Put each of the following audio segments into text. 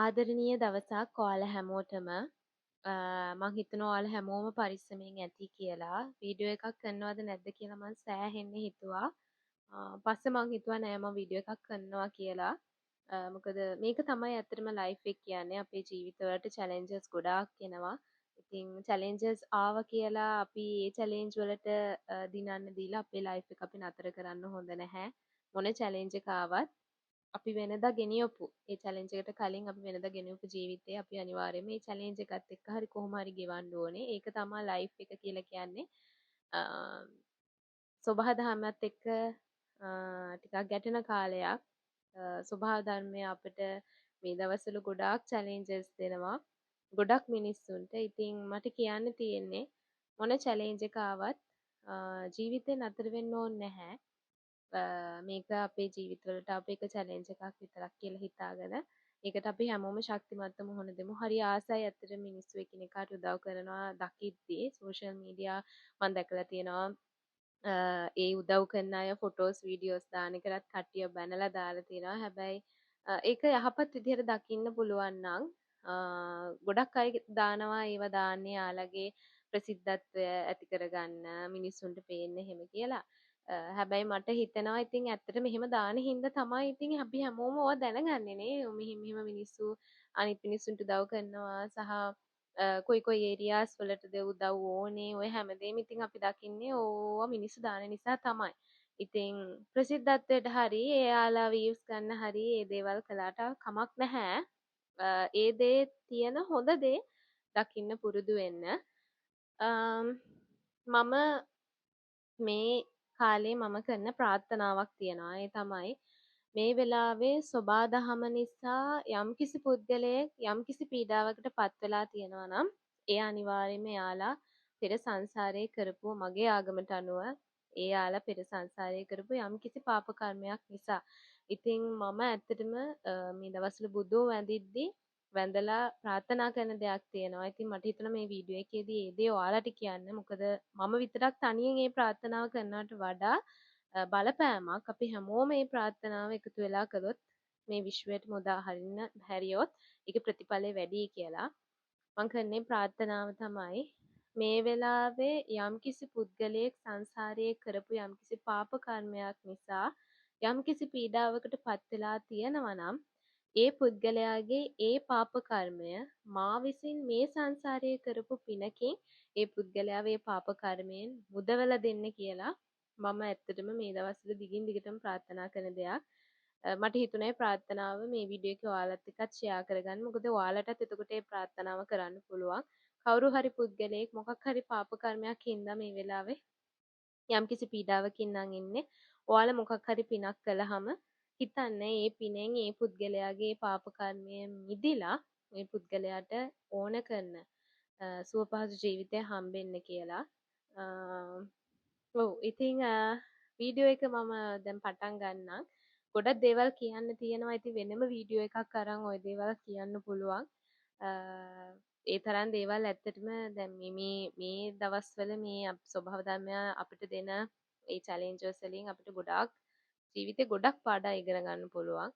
ආදරණීය දවසක් ඔයාලා හැමෝටම මං හිතනවා ඔයාලා හැමෝම පරිස්සමෙන් ඇති කියලා. වීඩියෝ එකක් කරනවද නැද්ද කියලා මං සෑහෙන්න හිතුවා. පස්සේ මං හිතුවා නෑ මං වීඩියෝ එකක් කරනවා කියලා. මොකද මේක තමයි ඇත්තටම ලයිෆ් එක කියන්නේ. අපේ ජීවිතවලට චැලෙන්ජස් ගොඩාක් එනවා. ඉතින් චැලෙන්ජස් ආවා කියලා අපි ඒ චැලෙන්ජ් වලට දිනන්න දීලා අපේ ලයිෆ් එක අපි නතර කරන්න හොඳ නැහැ. මොන චැලෙන්ජ් එක ආවත් අපි වෙනදා ගෙනියපු ඒ චැලෙන්ජ් එකට කලින් අපි වෙනදා ගෙනියපු ජීවිතේ අපි අනිවාර්යයෙන්ම මේ චැලෙන්ජ් එකත් එක්ක හරි කොහොම හරි ගෙවන්න ඕනේ. ඒක තමයි ලයිෆ් එක කියලා කියන්නේ. අ සබහා දහමත් එක්ක ටිකක් ගැටෙන කාලයක්. සබහා ධර්මය අපිට මේ දවස්වල ගොඩාක් චැලෙන්ජස් දෙනවා. ගොඩක් මිනිස්සුන්ට. ඉතින් මට කියන්න තියෙන්නේ මොන චැලෙන්ජ් එක ආවත් ජීවිතේ නතර වෙන්න ඕනේ නැහැ. මේක අපේ ජීවිතවලට අපේ එක චැලෙන්ජ් එකක් විතරක් කියලා හිතාගෙන ඒකට අපි හැමෝම ශක්තිමත්ව මුහුණ දෙමු. හරි ආසයි ඇත්තට මිනිස්සු එකිනෙකාට උදව් කරනවා දකිද්දී සෝෂල් මීඩියා මම දැකලා තියෙනවා ඒ උදව් කරන අය ෆොටෝස් වීඩියෝස් දාන එකටත් කට්ටිය බැනලා දාලා තියෙනවා. හැබැයි ඒක යහපත් විදිහට දකින්න පුළුවන් නම් ගොඩක් අය දානවා ඒවා දාන්නේ යාළගේ ප්‍රසිද්ධත්වය ඇති කරගන්න මිනිස්සුන්ට පේන්න එහෙම කියලා. හැබැයි මට හිතෙනවා ඉතින් ඇත්තටම මෙහෙම දාන හින්දා තමයි ඉතින් අපි හැමෝම ඕවා දැනගන්නේ නේ. මෙහෙම මිනිස්සු අනිත් මිනිස්සුන්ට උදව් කරනවා සහ කොයි කොයි ඒරියාස් වලටද උදව් ඕනේ ඔය හැමදේම ඉතින් අපි දකින්නේ ඕවා මිනිස්සු දාන නිසා තමයි. ඉතින් ප්‍රසිද්ධත්වයට හරි එයාලා වීව්ස් ගන්න හරි ඒ දේවල් කළාට කමක් නැහැ. ඒ දේ තියෙන හොඳ දේ දකින්න පුරුදු වෙන්න. මම මේ කාලේ මම කරන ප්‍රාර්ථනාවක් තියෙනවා. ඒ තමයි මේ වෙලාවේ සොබා දහම නිසා යම්කිසි පුද්ගලයෙක් යම්කිසි පීඩාවකට පත් වෙලා තියෙනවා නම් ඒ අනිවාර්යයෙන්ම එයාලා පෙර සංසාරේ කරපු මගේ ආගමට අනුව එයාලා පෙර සංසාරේ කරපු යම්කිසි පාප කර්මයක් නිසා. ඉතින් මම ඇත්තටම මේ දවස්වල බුදු වැඳිද්දී වැඳලා ප්‍රාර්ථනා කරන දෙයක් තියෙනවා. ඉතින් මට හිතුණා මේ වීඩියෝ එකේදී ඒ දේ ඔයාලට කියන්න. මොකද මම විතරක් තනියෙන් මේ ප්‍රාර්ථනාව කරනවට වඩා බලපෑමක් අපි හැමෝම මේ ප්‍රාර්ථනාව එකතු වෙලා කළොත් මේ විශ්වයට මුදා හරින්න හැරියොත් ඒක ප්‍රතිඵලය වැඩි කියලා. මම කරන්නේ ප්‍රාර්ථනාව තමයි මේ වෙලාවේ යම්කිසි පුද්ගලයෙක් සංසාරයේ කරපු යම්කිසි පාප කර්මයක් නිසා යම්කිසි පීඩාවකට පත් වෙලා තියෙනවා නම් ඒ පුද්ගලයාගේ ඒ පාප කර්මය මා විසින් මේ සංසාරයේ කරපු පිනකින් ඒ පුද්ගලයාව ඒ පාප කර්මයෙන් මුදවලා දෙන්න කියලා මම ඇත්තටම මේ දවස්වල දිගින් දිගටම ප්‍රාර්ථනා කරන දෙයක්. මට හිතුණා ප්‍රාර්ථනාව මේ වීඩියෝ එකේ ඔයාලත් එක්කත් ෂෙයා කරගන්න. මොකද ඔයාලටත් එතකොට මේ ප්‍රාර්ථනාව කරන්න පුළුවන්. කවුරු හරි පුද්ගලයෙක් මොකක් හරි පාප කර්මයක් හින්දා මේ වෙලාවේ යම්කිසි පීඩාවකින් නම් ඉන්නේ. ඔයාලා මොකක් හරි පිනක් කළාම හිතන්නේ ඒ පිනෙන් ඒ පුද්ගලයාගේ පාප කර්මයෙන් මිදිලා මේ පුද්ගලයාට ඕන කරන සුවපහසු ජීවිතය හම්බෙන්න කියලා. ඔව් ඉතින් වීඩියෝ එක මම දැන් පටන් ගන්නම්. ගොඩක් දේවල් කියන්න තියෙනවා. ඉතින් වෙනම වීඩියෝ එකක් අරන් ওই දේවල් කියන්න පුළුවන්. ඒ තරම් දේවල් ඇත්තටම දැන් මේ දවස්වල මේ ස්වභාව ධර්මය අපිට දෙන ඒ චැලෙන්ජස් වලින් අපිට ගොඩාක් ජීවිතේ ගොඩක් පාඩම් ඉගෙන ගන්න පුළුවන්.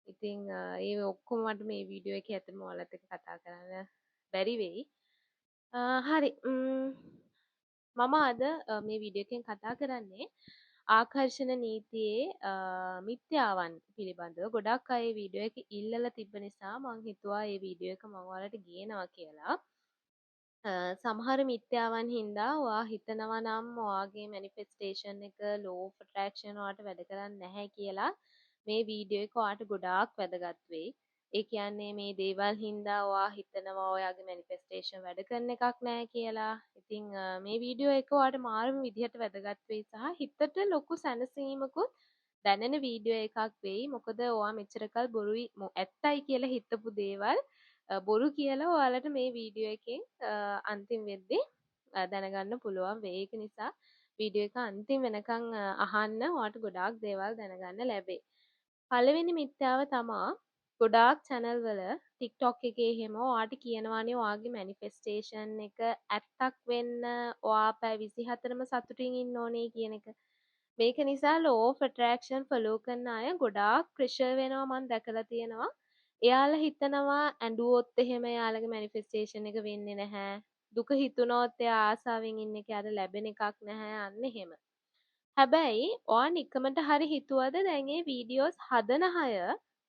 ඉතින් ඒ ඔක්කොම මට මේ වීඩියෝ එකේ ඇත්තටම ඔයාලත් එක්ක කතා කරන්න බැරි වෙයි. හරි. මම අද මේ වීඩියෝ එකෙන් කතා කරන්නේ ආකර්ෂණ නීතියේ මිත්‍යාවන් පිළිබඳව. ගොඩක් අය වීඩියෝ එක ඉල්ලලා තිබ්බ නිසා මම හිතුවා මේ වීඩියෝ එක මම ඔයාලට ගේනවා කියලා. සමහර මිත්‍යාවන් හින්දා ඔයා හිතනවා නම් ඔයාගේ මැනිෆෙස්ටේෂන් එක ලෝ ඔෆ් ඇට්‍රැක්ෂන් ඔයාට වැඩ කරන්නේ නැහැ කියලා මේ වීඩියෝ එක ඔයාට ගොඩාක් වැදගත් වෙයි. ඒ කියන්නේ මේ දේවල් හින්දා ඔයා හිතනවා ඔයාගේ මැනිෆෙස්ටේෂන් වැඩ කරන එකක් නැහැ කියලා. ඉතින් මේ වීඩියෝ එක ඔයාට මාරුම විදිහට වැදගත් වෙයි සහ හිතට ලොකු සැනසීමකුත් දැනෙන වීඩියෝ එකක් වෙයි. මොකද ඔයා මෙච්චරකල් බොරුයි ඇත්තයි කියලා හිතපු දේවල් බොරු කියලා ඔයාලට මේ වීඩියෝ එකෙන් අන්තිම වෙද්දී දැනගන්න පුළුවන් වෙයි. ඒක නිසා වීඩියෝ එක අන්තිම වෙනකන් අහන්න ඔයාට ගොඩාක් දේවල් දැනගන්න ලැබෙයි. පළවෙනි මිත්‍යාව තමා ගොඩාක් channel වල TikTok එකේ එහෙම ඔයාට කියනවානේ ඔයාගේ manifestation එක ඇත්තක් වෙන්න ඔයා පැය 24ම සතුටින් ඉන්න ඕනේ කියන එක. මේක නිසා law of attraction follow කරන අය ගොඩාක් pressure වෙනවා මම දැකලා තියෙනවා. එයාලා හිතනවා ඇඬුවොත් එහෙම එයාලගේ මැනිෆෙස්ටේෂන් එක වෙන්නේ නැහැ. දුක හිතුනොත් එයා ආසාවෙන් ඉන්න එක යාට ලැබෙන එකක් නැහැ අන්න එහෙම. හැබැයි ඔයා නිකමට හරි හිතුවද දැන් මේ වීඩියෝස් හදන අය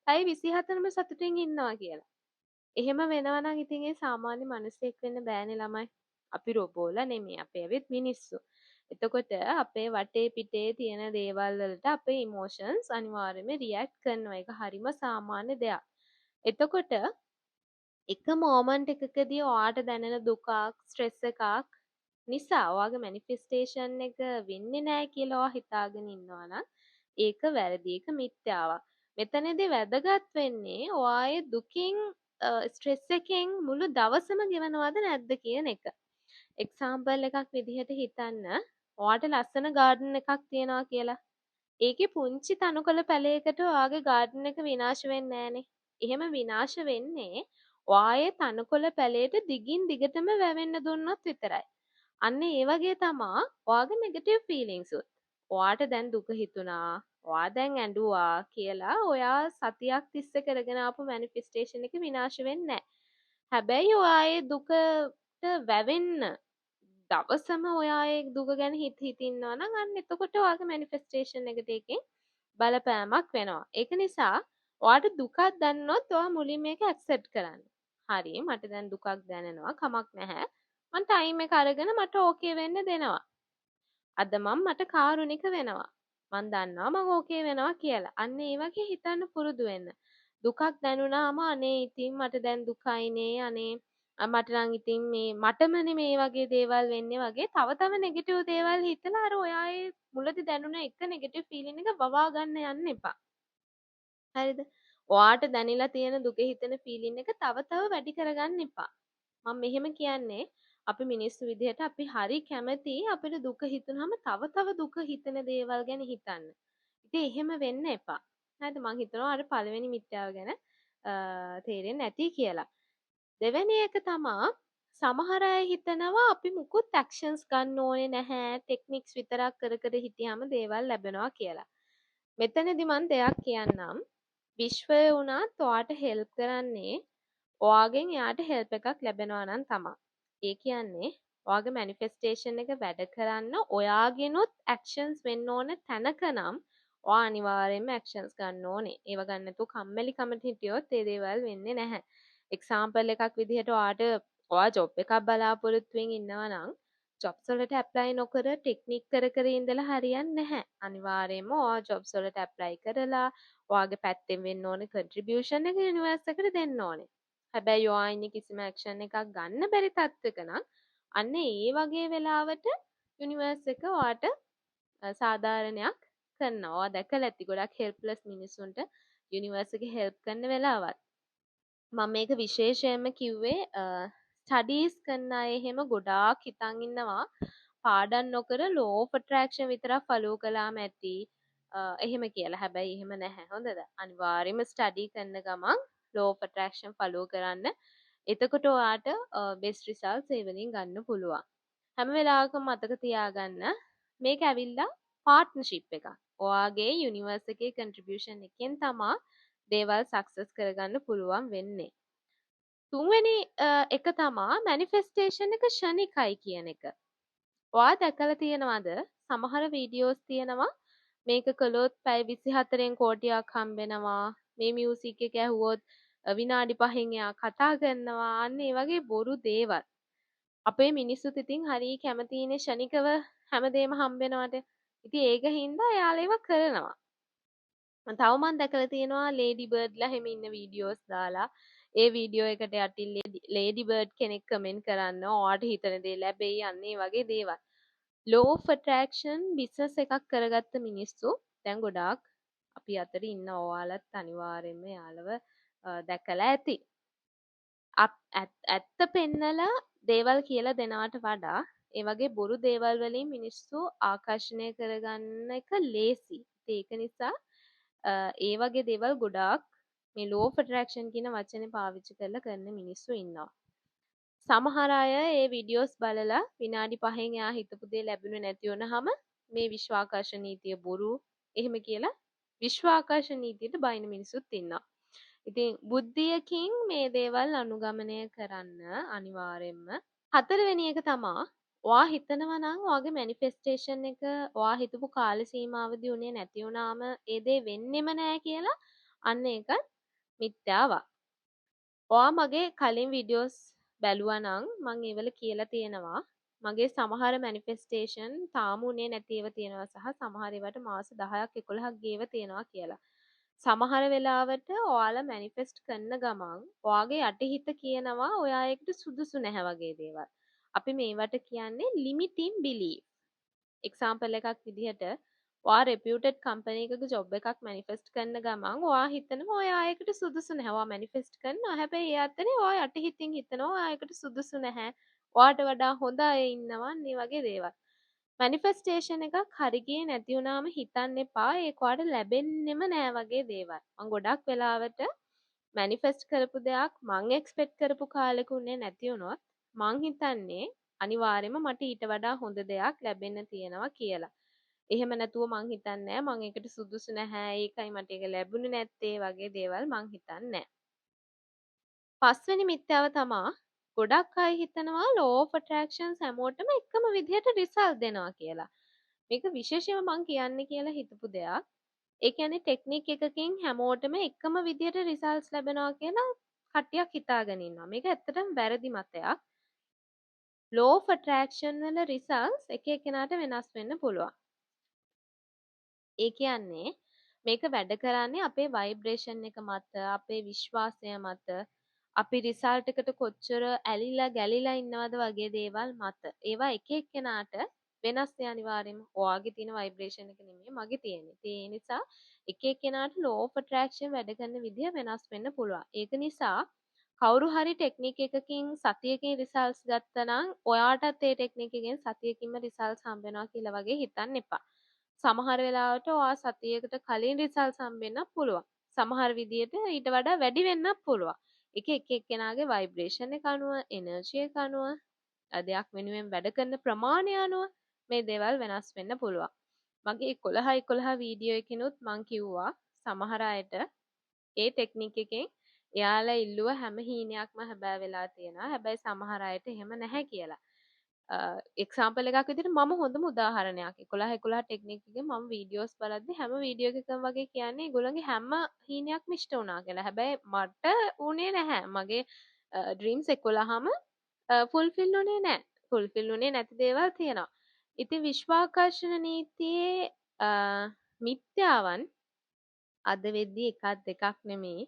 පැය 24ම සතුටින් ඉන්නවා කියලා. එහෙම වෙනවා නම් ඉතින් ඒ සාමාන්‍ය මිනිස්සෙක් වෙන්න බෑනේ ළමයි. අපි රොබෝලා නෙමෙයි. අපි ඇවිත් මිනිස්සු. එතකොට අපේ වටේ පිටේ තියෙන දේවල් වලට අපේ ඉමෝෂන්ස් අනිවාර්යයෙන්ම රියැක්ට් කරනවා. ඒක හරිම සාමාන්‍ය දෙයක්. එතකොට එක මෝමන්ට් එකකදී ඔයාට දැනෙන දුකක්, ස්ට්‍රෙස් එකක් නිසා ඔයාගේ මැනිෆෙස්ටේෂන් එක වෙන්නේ නැහැ කියලා ඔයා හිතාගෙන ඉන්නවා නම් ඒක වැරදි. ඒක මිත්‍යාවක්. මෙතනදී වැදගත් වෙන්නේ ඔයාගේ දුකින් ස්ට්‍රෙස් එකෙන් මුළු දවසම ගෙවනවද නැද්ද කියන එක. එක්සාම්පල් එකක් විදිහට හිතන්න ඔයාට ලස්සන ගාඩන් එකක් තියෙනවා කියලා. ඒකේ පුංචි තණකොළ පැලයකට ඔයාගේ ගාඩන් එක විනාශ වෙන්නේ නැහනේ. එහෙම විනාශ වෙන්නේ ඔයාගේ තණකොළ පැලයට දිගින් දිගටම වැවෙන්න දුන්නොත් විතරයි. අන්න ඒ වගේ තමා ඔයාගේ නෙගටිව් ෆීලිංස් උත්. ඔයාට දැන් දුක හිතුණා, ඔයා දැන් ඇඬුවා කියලා ඔයා සතියක් තිස්සේ කරගෙන ආපු මැනිෆෙස්ටේෂන් එක විනාශ වෙන්නේ නැහැ. හැබැයි ඔයා ඒ දුකට වැවෙන්න දවසම ඔයා ඒ දුක ගැන හිත හිත ඉන්නවා නම් අන්න එතකොට ඔයාගේ මැනිෆෙස්ටේෂන් එකට ඒකෙන් බලපෑමක් වෙනවා. ඒක නිසා ඔයාට දුකක් දැනුනොත් ඔයා මුලින් මේක ඇක්සෙප්ට් කරන්න. හරි මට දැන් දුකක් දැනෙනවා කමක් නැහැ. මං ටයිම් එක අරගෙන මට ඕකේ වෙන්න දෙනවා. අද මට කාරුණික වෙනවා. මං දන්නවා මං ඕකේ වෙනවා කියලා. අන්න ඒ වගේ හිතන්න පුරුදු වෙන්න. දුකක් දැනුණාම අනේ ඉතින් මට දැන් දුකයිනේ අනේ මට නම් ඉතින් මේ මටමනේ මේ වගේ දේවල් වෙන්නේ වගේ තව තව නෙගටිව් දේවල් හිතලා අර ඔයාගේ මුලදි දැනුණ එක නෙගටිව් ෆීලින් එක වවා ගන්න යන්න එපා. හරිද? ඔයාට දැනෙලා තියෙන දුක හිතෙන ෆීලින් එක තව තව වැඩි කරගන්න එපා. මම මෙහෙම කියන්නේ අපි මිනිස්සු විදිහට අපි හරි කැමති අපිට දුක හිතුනහම තව තව දුක හිතෙන දේවල් ගැන හිතන්න. ඉතින් එහෙම වෙන්න එපා. හරිද? මං හිතනවා අර පළවෙනි මිත්‍යාව ගැන තේරෙන්නේ නැති කියලා. දෙවෙනි එක තමා සමහර අය හිතනවා අපි මුකුත් ඇක්ෂන්ස් ගන්න ඕනේ නැහැ ටෙක්නික්ස් විතරක් කර කර හිටියාම දේවල් ලැබෙනවා කියලා. මෙතනදි මං දෙයක් කියන්නම්. විශ්වය වුණත් ඔයාට හෙල්ප් කරන්නේ ඔයාගෙන් එයාට හෙල්ප් එකක් ලැබෙනවා නම් තමා. ඒ කියන්නේ ඔයාගේ මැනිෆෙස්ටේෂන් එක වැඩ කරන්න ඔයාගෙනුත් ඇක්ෂන්ස් වෙන්න ඕන තැනක නම් ඔයා අනිවාර්යයෙන්ම ඇක්ෂන්ස් ගන්න ඕනේ. ඒව ගන්න නැතුව කම්මැලි කමට හිටියොත් ඒ දේවල් වෙන්නේ නැහැ. එක්සාම්පල් එකක් විදිහට ඔයා ජොබ් එකක් බලාපොරොත්තු වෙමින් ඉන්නවා නම් ජොබ්ස් වලට ඇප්ලයි නොකර ටෙක්නික් කර කර ඉඳලා හරියන්නේ නැහැ. අනිවාර්යයෙන්ම ඔයා ජොබ්ස් වලට ඇප්ලයි කරලා ඔයාගේ පැත්තෙන් වෙන්න ඕනේ කන්ට්‍රිබියුෂන් එක යුනිවර්ස් එකට දෙන්න ඕනේ. හැබැයි ඔයා ඉන්නේ කිසිම ඇක්ෂන් එකක් ගන්න බැරි තත්ත්වයක නම් අන්න ඒ වගේ වෙලාවට යුනිවර්ස් එක ඔයාට සාධාරණයක් කරනවා. ඔයා දැකලා ඇති ගොඩක් හෙල්ප්ලස් මිනිස්සුන්ට යුනිවර්ස් එකේ හෙල්ප් කරන වෙලාවල්. මම මේක විශේෂයෙන්ම කිව්වේ ස්ටඩීස් කරන අය එහෙම ගොඩාක් හිතන් ඉන්නවා පාඩම් නොකර ලෝ ඔෆ් ඇට්‍රැක්ෂන් විතරක් ෆලෝ කළාම ඇති එහෙම කියලා. හැබැයි එහෙම නැහැ. හොඳද? අනිවාර්යයෙන්ම ස්ටඩි කරන ගමන් ලෝ ඔෆ් ඇට්‍රැක්ෂන් ෆලෝ කරන්න. එතකොට ඔයාට බෙස්ට් රිසල්ට්ස් ඒ වලින් ගන්න පුළුවන්. හැම වෙලාවකම මතක තියාගන්න මේක ඇවිල්ලා පාර්ට්නර්ෂිප් එකක්. ඔයාගේ යුනිවර්ස් එකේ කන්ට්‍රිබියුෂන් එකෙන් තමා දේවල් සක්සස් කරගන්න පුළුවන් වෙන්නේ. තුන්වෙනි එක තමා මැනිෆෙස්ටේෂන් එක ෂණිකයි කියන එක. ඔයා දැකලා තියෙනවද? සමහර වීඩියෝස් තියෙනවා මේක කළොත් පැය 24න් කෝටියක් හම්බෙනවා. මේ මියුසික් එක ඇහුවොත් විනාඩි 5න් එයා කතා කරනවා. අන්න ඒ වගේ බොරු දේවල්. අපේ මිනිස්සුත් ඉතින් හරි කැමතිනේ ෂණිකව හැමදේම හම්බෙනවට. ඉතින් ඒක හින්දා එයාලා ඒවා කරනවා. තව මම දැකලා තියෙනවා ලේඩි බර්ඩ්ලා හැම ඉන්න වීඩියෝස් දාලා ඒ වීඩියෝ එකට යටින් ලේඩි බර්ඩ් කෙනෙක් කමෙන්ට් කරන්න ඔයාට හිතන දේ ලැබෙයි අන්නේ වගේ දේවල්. ලෝ ඔෆ් ඇට්‍රැක්ෂන් බිස්නස් එකක් කරගත්ත මිනිස්සු දැන් ගොඩාක් අපි අතර ඉන්න ඔයාලත් අනිවාර්යයෙන්ම යාළුව දැකලා ඇති. ඇත්ත පෙන්නලා දේවල් කියලා දෙනාට වඩා ඒ වගේ බොරු දේවල් වලින් මිනිස්සු ආකර්ෂණය කරගන්න එක ලේසි. ඒක නිසා ඒ වගේ දේවල් ගොඩාක් මේ ලෝ ඔෆ් ඇට්‍රැක්ෂන් කියන වචනේ පාවිච්චි කරලා කරන මිනිස්සු ඉන්නවා. සමහර අය ඒ වීඩියෝස් බලලා විනාඩි 5න් එයා හිතපු දේ ලැබුණේ නැති වුනහම මේ විශ්වාකර්ෂණ නීතිය බොරු එහෙම කියලා විශ්වාකර්ෂණ නීතියට බයින මිනිස්සුත් ඉන්නවා. ඉතින් බුද්ධියකින් මේ දේවල් අනුගමනය කරන්න අනිවාර්යෙන්ම. හතරවෙනි එක තමා ඔයා හිතනවා නම් ඔයාගේ මැනිෆෙස්ටේෂන් එක ඔයා හිතපු කාල සීමාවදී උනේ නැති වුණාම ඒ දේ වෙන්නෙම නෑ කියලා අන්න ඒක මිත්‍යාවක්. ඔයා මගේ කලින් වීඩියෝස් බැලුවා නම් මම ඒවල කියලා තියෙනවා මගේ සමහර මැනිෆෙස්ටේෂන් තාම උනේ නැති ඒවා තියෙනවා සහ සමහර ඒවාට මාස 10ක් 11ක් ගියව තියෙනවා කියලා. සමහර වෙලාවට ඔයාලා මැනිෆෙස්ට් කරන ගමන් ඔයාගේ යටිහිත කියනවා ඔයා එකට සුදුසු නැහැ වගේ දේවල්. අපි මේවට කියන්නේ limiting belief. එක්සාම්පල් එකක් විදිහට ඔයා රෙපියුටඩ් කම්පැනි එකක ජොබ් එකක් මැනිෆෙස්ට් කරන ගමන් ඔයා හිතනවා ඔයා ඒකට සුදුසු නැහැ. ඔයා මැනිෆෙස්ට් කරනවා. හැබැයි ඒ අතරේ ඔයා යටිහිතින් හිතනවා ඔයා ඒකට සුදුසු නැහැ. ඔයාට වඩා හොඳ අය ඉන්නවා මේ වගේ දේවල්. මැනිෆෙස්ටේෂන් එකක් හරි ගියේ නැති වුණාම හිතන්න එපා ඒක ඔයාලට ලැබෙන්නෙම නෑ වගේ දේවල්. මම ගොඩක් වෙලාවට මැනිෆෙස්ට් කරපු දෙයක් මං එක්ස්පෙක්ට් කරපු කාලෙක උනේ නැති වුණොත් මං හිතන්නේ අනිවාර්යයෙන්ම මට ඊට වඩා හොඳ දෙයක් ලැබෙන්න තියෙනවා කියලා. එහෙම නැතුව මං හිතන්නේ මං ඒකට සුදුසු නැහැ ඒකයි මට ඒක ලැබුණේ නැත්තේ වගේ දේවල් මං හිතන්නේ නැහැ. පස්වෙනි මිත්‍යාව තමා ගොඩක් අය හිතනවා law of attractions හැමෝටම එකම විදිහට රිසල්ට් දෙනවා කියලා. මේක විශේෂයෙන්ම මං කියන්නේ කියලා හිතපු දෙයක්. ඒ කියන්නේ ටෙක්නික් එකකින් හැමෝටම එකම විදිහට රිසල්ට්ස් ලැබෙනවා කියලා කට්ටියක් හිතාගෙන ඉන්නවා. මේක ඇත්තටම වැරදි මතයක්. law of attraction වල රිසල්ට්ස් එක එක්කෙනාට වෙනස් වෙන්න පුළුවන්. ඒ කියන්නේ මේක වැඩ කරන්නේ අපේ වයිබ්‍රේෂන් එක මත, අපේ විශ්වාසය මත, අපි රිසල්ට් එකට කොච්චර ඇලිලා ගැලිලා ඉන්නවද වගේ දේවල් මත. ඒවා එක එක්කෙනාට වෙනස් නේ අනිවාර්යයෙන්ම. ඔයාගේ තියෙන වයිබ්‍රේෂන් එක නෙමෙයි මගේ තියෙන්නේ. ඒ නිසා එක එක්කෙනාට law of attraction වැඩ කරන විදිය වෙනස් වෙන්න පුළුවන්. ඒක නිසා කවුරු හරි ටෙක්නික් එකකින් සතියකින් රිසල්ට්ස් ගත්තා නම් ඔයාටත් ඒ ටෙක්නික් එකෙන් සතියකින්ම රිසල්ට්ස් හම්බ වෙනවා කියලා වගේ හිතන්න එපා. සමහර වෙලාවට ඔයා සතියකට කලින් රිසල්ට්ස් හම්බ වෙන්නත් පුළුවන්. සමහර විදියට ඊට වඩා වැඩි වෙන්නත් පුළුවන්. ඒක එක එක්කෙනාගේ වයිබ්‍රේෂන් එක අනුව, එනර්ජි එක අනුව, දෙයක් වෙනුවෙන් වැඩ කරන ප්‍රමාණය අනුව මේ දේවල් වෙනස් වෙන්න පුළුවන්. මගේ 11 වීඩියෝ එකකිනුත් මං කිව්වා සමහර අයට ඒ ටෙක්නික් එකෙන් එයාලා ඉල්ලුව හැම හීනයක්ම හැබෑ වෙලා තියෙනවා. හැබැයි සමහර අයට එහෙම නැහැ කියලා. එක්සාම්පල් එකක් විදිහට මම හොඳම උදාහරණයක් 11 ටෙක්නික් එකේ මම වීඩියෝස් බලද්දි හැම වීඩියෝ එකකම වගේ කියන්නේ ඒගොල්ලන්ගේ හැම හීනයක්ම ඉෂ්ට වුණා කියලා. හැබැයි මට උනේ නැහැ. මගේ ඩ්‍රීම්ස් 11ම ෆුල්ෆිල් උනේ නැහැ. ෆුල්ෆිල් උනේ නැති දේවල් තියෙනවා. ඉතින් විශ්වාකර්ෂණ නීතියේ මිත්‍යාවන් අද වෙද්දී එකක් දෙකක් නෙමේ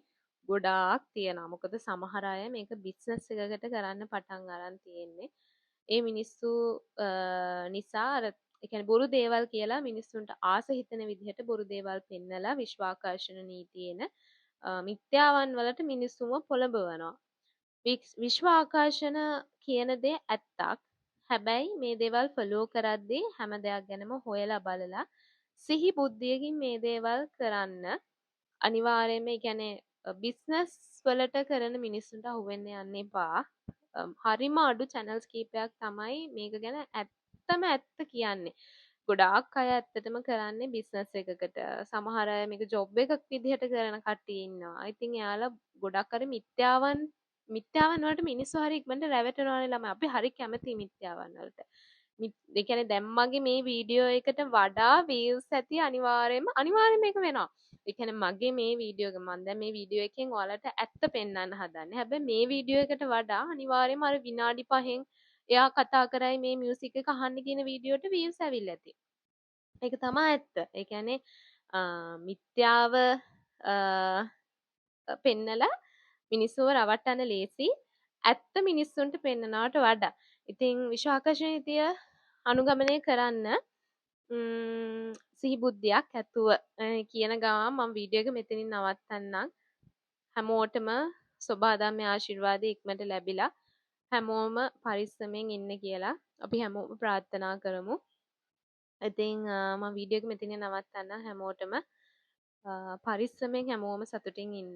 ගොඩාක් තියෙනවා. මොකද සමහර අය මේක බිස්නස් එකකට කරන්න පටන් අරන් තියෙන්නේ. ඒ මිනිස්සු නිසා අර ඒ කියන්නේ බොරු දේවල් කියලා මිනිස්සුන්ට ආස හිතෙන විදිහට බොරු දේවල් පෙන්නලා විශ්වාකර්ෂණ නීතියේන මිත්‍යාවන් වලට මිනිස්සුන්ව පොළඹවනවා. විශ්වාකර්ෂණ කියන දේ ඇත්තක්. හැබැයි මේ දේවල් ෆලෝ කරද්දී හැම දෙයක් ගැනම හොයලා බලලා සිහි බුද්ධියකින් මේ දේවල් කරන්න අනිවාර්යයෙන්ම ඒ කියන්නේ බිස්නස් වලට කරන මිනිස්සුන්ට අහුවෙන්න යන්න එපා. හරිම අඩු channels කීපයක් තමයි මේක ගැන ඇත්තම ඇත්ත කියන්නේ. ගොඩාක් අය ඇත්තටම කරන්නේ බිස්නස් එකකට. සමහර අය මේක ජොබ් එකක් විදිහට කරන කට්ටිය ඉන්නවා. ඉතින් එයාලා ගොඩක් අර මිත්‍යාවන් වලට මිනිස්සු හරි ඉක්මනට රැවටෙනවානේ ළමයි. අපි හරි කැමති මිත්‍යාවන් වලට. ඒ කියන්නේ දැන් මගේ මේ වීඩියෝ එකට වඩා views ඇති අනිවාර්යයෙන්ම මේක වෙනවා. ඒ කියන්නේ මගේ මේ වීඩියෝ එක මම දැන් මේ වීඩියෝ එකෙන් ඔයාලට ඇත්ත පෙන්වන්න හදන්නේ. හැබැයි මේ වීඩියෝ එකට වඩා අනිවාර්යයෙන්ම අර විනාඩි 5න් එයා කතා කරයි මේ මියුසික් එක අහන්න කියන වීඩියෝට views ඇවිල්ලා ඇති. ඒක තමයි ඇත්ත. ඒ කියන්නේ මිත්‍යාව පෙන්නලා මිනිස්සුව රවට්ටන්න ලේසි. ඇත්ත මිනිස්සුන්ට පෙන්නනවට වඩා. ඉතින් විශ්වාකර්ෂණ නීතිය අනුගමනය කරන්න සිහි බුද්ධියක් ඇතුව කියන ගමන් මම වීඩියෝ එක මෙතනින් නවත්තන්නම්. හැමෝටම සොබාදම්ය ආශිර්වාද ඉක්මනට ලැබිලා හැමෝම පරිස්සමෙන් ඉන්න කියලා අපි හැමෝම ප්‍රාර්ථනා කරමු. ඉතින් මම වීඩියෝ එක මෙතනින් නවත්තන්නම් හැමෝටම පරිස්සමෙන් හැමෝම සතුටින් ඉන්න.